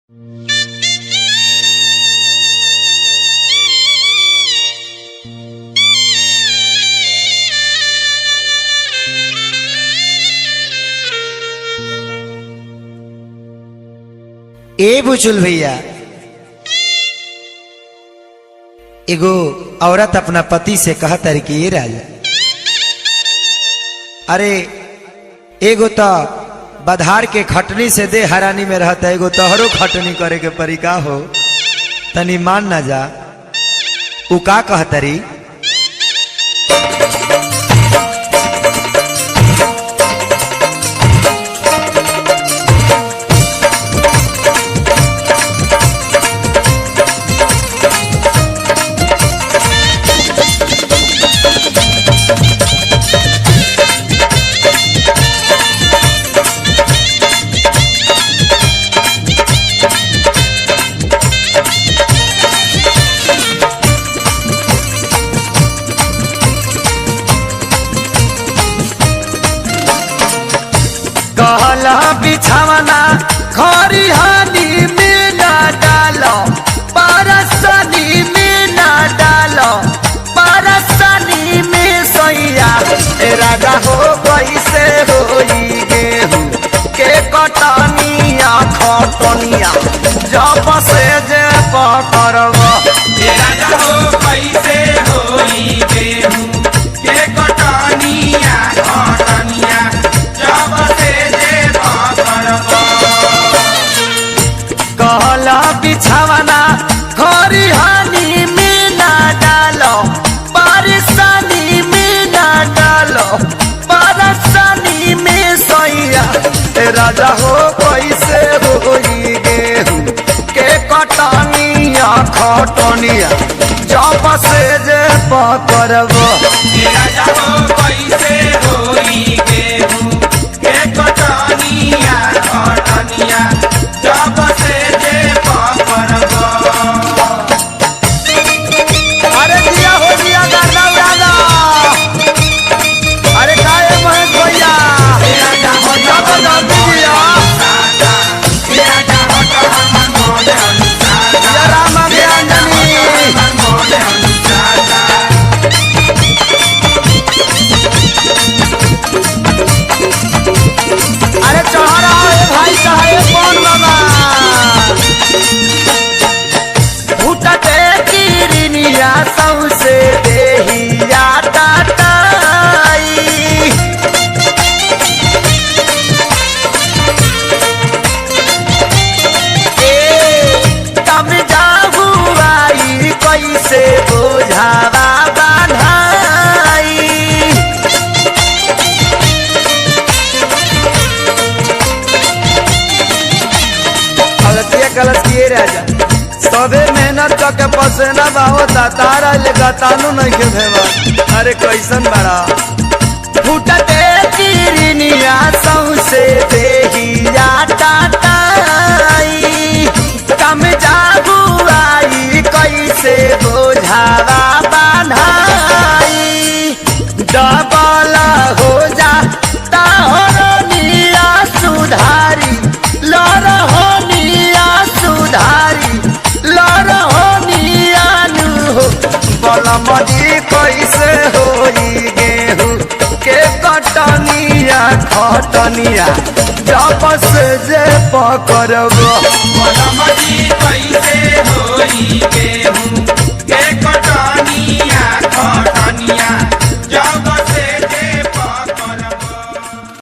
ए बुचुल भैया, एगो औरत अपना पति से कहता है कि ये राजा, अरे एगो तो बधार के खटनी से दे हरानी में रहता, एगो तोहरो खटनी करे के परिका हो, तनी मान ना जा। उ का कहतरी, कहला बिछावना खरिहानी में ना डालो, परसनी में ना डालो, परसनी में सैया राजा हो कैसे होई गेहूं के कटनिया खटनिया जब से जे पकड़ब, राजा हो कैसे होई गेहूं के कटनिया खटनिया जब से जे पकड़ब। कहला बिछावना खरिहानी में ना डालो, परसनी में ना डालो, परसनी में सैया राजा हो कैसे होई गेहूं के कटनिया खटनिया जब से जे पकड़ब, राजा हो कैसे होई गेहूं के कटनिया खटनिया जब से जे पकड़ब। अरे दिया हो दिया गाना उड़ाना, अरे काहे महेश भैया राजा हो जब जल्दी दिया राजा हो तो हमर मोले अनुसार, या राम ज्ञानी हमर मोले अनुसार। अरे चढ़ा रहा है भाई साहब कौन बाबा, फूटते किरनिया सौसे देहिया टाटाई, तब जाहू आई कैसे बोझावा बांधाई। कलश किए राजा सबे मेहनत करके पसेना होता, तारा लेगा तानू नहीं के भेवा, अरे कैसन बड़ा फूटते किरनिया सौसे देहिया टाटाई, कम जागू आई कैसे बोझावा बांधाई, डबल हो जा ताहरनिया सुधारी लरहनिया सुधारी लरहनिया नु हो, बलमदी कैसे होई गेहूं के कटनिया खटनिया जब से जे पकड़ब, बलम